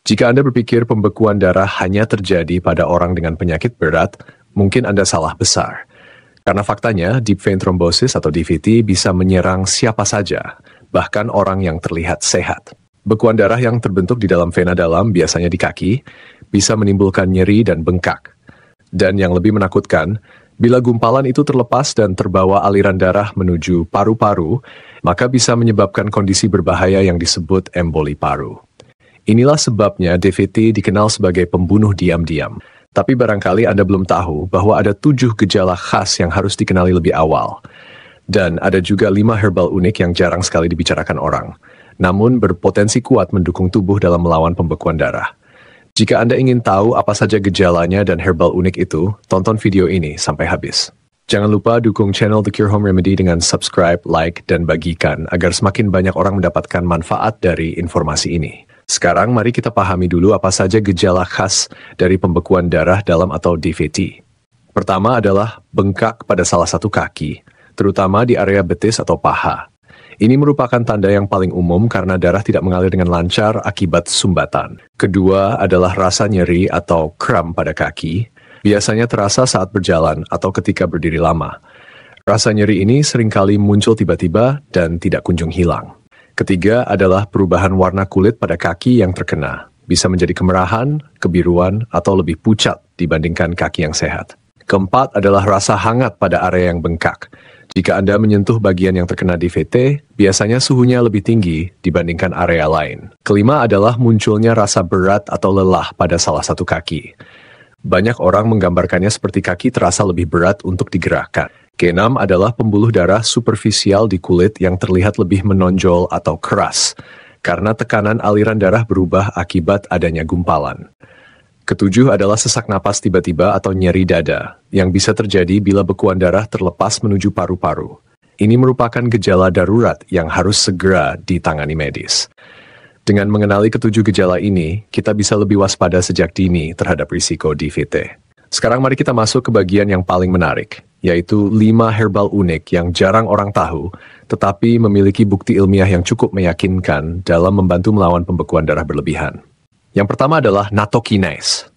Jika Anda berpikir pembekuan darah hanya terjadi pada orang dengan penyakit berat, mungkin Anda salah besar. Karena faktanya, deep vein thrombosis atau DVT bisa menyerang siapa saja, bahkan orang yang terlihat sehat. Bekuan darah yang terbentuk di dalam vena dalam, biasanya di kaki, bisa menimbulkan nyeri dan bengkak. Dan yang lebih menakutkan, bila gumpalan itu terlepas dan terbawa aliran darah menuju paru-paru, maka bisa menyebabkan kondisi berbahaya yang disebut emboli paru. Inilah sebabnya DVT dikenal sebagai pembunuh diam-diam. Tapi barangkali Anda belum tahu bahwa ada 7 gejala khas yang harus dikenali lebih awal. Dan ada juga 5 herbal unik yang jarang sekali dibicarakan orang, namun berpotensi kuat mendukung tubuh dalam melawan pembekuan darah. Jika Anda ingin tahu apa saja gejalanya dan herbal unik itu, tonton video ini sampai habis. Jangan lupa dukung channel The Cure Home Remedy dengan subscribe, like, dan bagikan agar semakin banyak orang mendapatkan manfaat dari informasi ini. Sekarang mari kita pahami dulu apa saja gejala khas dari pembekuan darah dalam atau DVT. Pertama adalah bengkak pada salah satu kaki, terutama di area betis atau paha. Ini merupakan tanda yang paling umum karena darah tidak mengalir dengan lancar akibat sumbatan. Kedua adalah rasa nyeri atau kram pada kaki, biasanya terasa saat berjalan atau ketika berdiri lama. Rasa nyeri ini seringkali muncul tiba-tiba dan tidak kunjung hilang. Ketiga adalah perubahan warna kulit pada kaki yang terkena. Bisa menjadi kemerahan, kebiruan, atau lebih pucat dibandingkan kaki yang sehat. Keempat adalah rasa hangat pada area yang bengkak. Jika Anda menyentuh bagian yang terkena DVT, biasanya suhunya lebih tinggi dibandingkan area lain. Kelima adalah munculnya rasa berat atau lelah pada salah satu kaki. Banyak orang menggambarkannya seperti kaki terasa lebih berat untuk digerakkan. Keenam adalah pembuluh darah superficial di kulit yang terlihat lebih menonjol atau keras, karena tekanan aliran darah berubah akibat adanya gumpalan. Ketujuh adalah sesak napas tiba-tiba atau nyeri dada, yang bisa terjadi bila bekuan darah terlepas menuju paru-paru. Ini merupakan gejala darurat yang harus segera ditangani medis. Dengan mengenali ketujuh gejala ini, kita bisa lebih waspada sejak dini terhadap risiko DVT. Sekarang mari kita masuk ke bagian yang paling menarik, yaitu 5 herbal unik yang jarang orang tahu, tetapi memiliki bukti ilmiah yang cukup meyakinkan dalam membantu melawan pembekuan darah berlebihan. Yang pertama adalah nattokinase.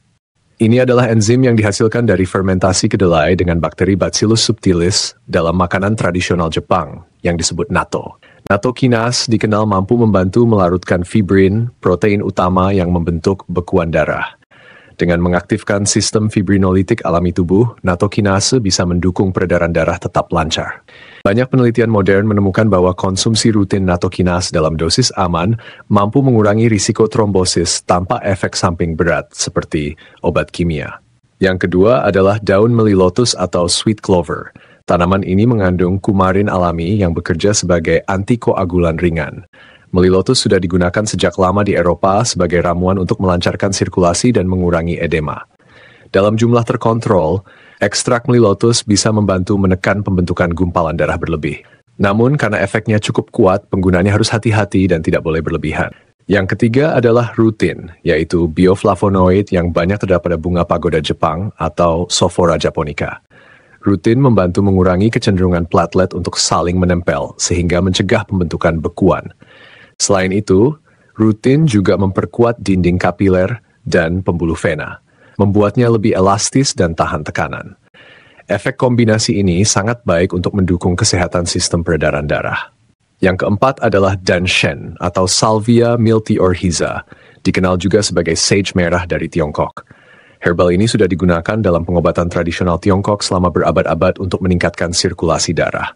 Ini adalah enzim yang dihasilkan dari fermentasi kedelai dengan bakteri Bacillus subtilis dalam makanan tradisional Jepang yang disebut natto. Nattokinase dikenal mampu membantu melarutkan fibrin, protein utama yang membentuk bekuan darah. Dengan mengaktifkan sistem fibrinolitik alami tubuh, nattokinase bisa mendukung peredaran darah tetap lancar. Banyak penelitian modern menemukan bahwa konsumsi rutin nattokinase dalam dosis aman mampu mengurangi risiko trombosis tanpa efek samping berat seperti obat kimia. Yang kedua adalah daun melilotus atau sweet clover. Tanaman ini mengandung kumarin alami yang bekerja sebagai antikoagulan ringan. Melilotus sudah digunakan sejak lama di Eropa sebagai ramuan untuk melancarkan sirkulasi dan mengurangi edema. Dalam jumlah terkontrol, ekstrak melilotus bisa membantu menekan pembentukan gumpalan darah berlebih. Namun karena efeknya cukup kuat, penggunaannya harus hati-hati dan tidak boleh berlebihan. Yang ketiga adalah rutin, yaitu bioflavonoid yang banyak terdapat pada bunga pagoda Jepang atau Sophora japonica. Rutin membantu mengurangi kecenderungan platelet untuk saling menempel sehingga mencegah pembentukan bekuan. Selain itu, rutin juga memperkuat dinding kapiler dan pembuluh vena, membuatnya lebih elastis dan tahan tekanan. Efek kombinasi ini sangat baik untuk mendukung kesehatan sistem peredaran darah. Yang keempat adalah danshen atau Salvia miltiorrhiza, dikenal juga sebagai sage merah dari Tiongkok. Herbal ini sudah digunakan dalam pengobatan tradisional Tiongkok selama berabad-abad untuk meningkatkan sirkulasi darah.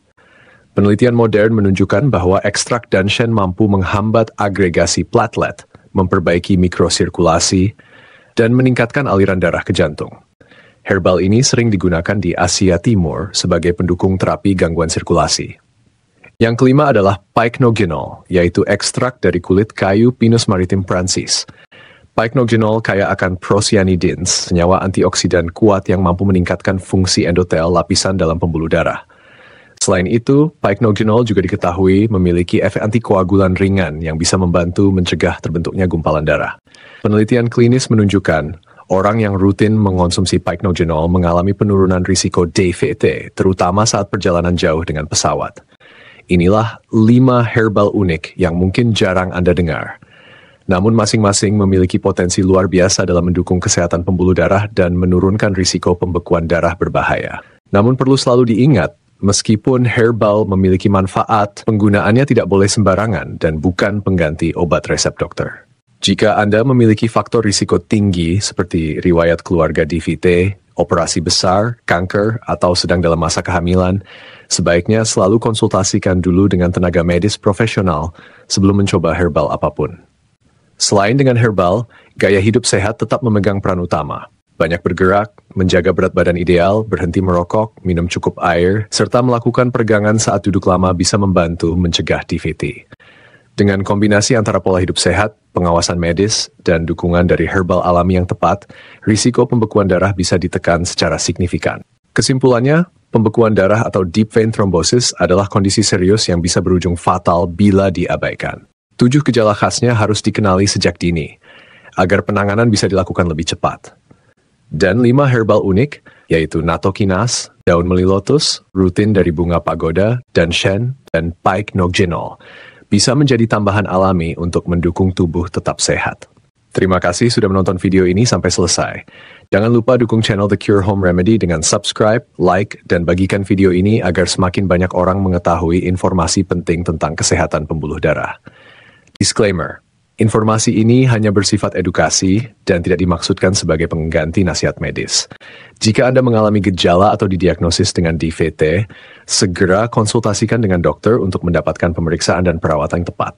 Penelitian modern menunjukkan bahwa ekstrak danshen mampu menghambat agregasi platelet, memperbaiki mikrosirkulasi, dan meningkatkan aliran darah ke jantung. Herbal ini sering digunakan di Asia Timur sebagai pendukung terapi gangguan sirkulasi. Yang kelima adalah pycnogenol, yaitu ekstrak dari kulit kayu Pinus maritim Prancis. Pycnogenol kaya akan procyanidins, senyawa antioksidan kuat yang mampu meningkatkan fungsi endotel lapisan dalam pembuluh darah. Selain itu, pycnogenol juga diketahui memiliki efek antikoagulan ringan yang bisa membantu mencegah terbentuknya gumpalan darah. Penelitian klinis menunjukkan orang yang rutin mengonsumsi pycnogenol mengalami penurunan risiko DVT, terutama saat perjalanan jauh dengan pesawat. Inilah 5 herbal unik yang mungkin jarang Anda dengar. Namun masing-masing memiliki potensi luar biasa dalam mendukung kesehatan pembuluh darah dan menurunkan risiko pembekuan darah berbahaya. Namun perlu selalu diingat, meskipun herbal memiliki manfaat, penggunaannya tidak boleh sembarangan dan bukan pengganti obat resep dokter. Jika Anda memiliki faktor risiko tinggi seperti riwayat keluarga DVT, operasi besar, kanker, atau sedang dalam masa kehamilan, sebaiknya selalu konsultasikan dulu dengan tenaga medis profesional sebelum mencoba herbal apapun. Selain dengan herbal, gaya hidup sehat tetap memegang peran utama. Banyak bergerak, menjaga berat badan ideal, berhenti merokok, minum cukup air, serta melakukan peregangan saat duduk lama bisa membantu mencegah DVT. Dengan kombinasi antara pola hidup sehat, pengawasan medis, dan dukungan dari herbal alami yang tepat, risiko pembekuan darah bisa ditekan secara signifikan. Kesimpulannya, pembekuan darah atau deep vein thrombosis adalah kondisi serius yang bisa berujung fatal bila diabaikan. 7 gejala khasnya harus dikenali sejak dini, agar penanganan bisa dilakukan lebih cepat. Dan 5 herbal unik, yaitu natokinas, daun melilotus, rutin dari bunga pagoda, dan shen, dan pycnogenol, bisa menjadi tambahan alami untuk mendukung tubuh tetap sehat. Terima kasih sudah menonton video ini sampai selesai. Jangan lupa dukung channel The Cure Home Remedy dengan subscribe, like, dan bagikan video ini agar semakin banyak orang mengetahui informasi penting tentang kesehatan pembuluh darah. Disclaimer, informasi ini hanya bersifat edukasi dan tidak dimaksudkan sebagai pengganti nasihat medis. Jika Anda mengalami gejala atau didiagnosis dengan DVT, segera konsultasikan dengan dokter untuk mendapatkan pemeriksaan dan perawatan yang tepat.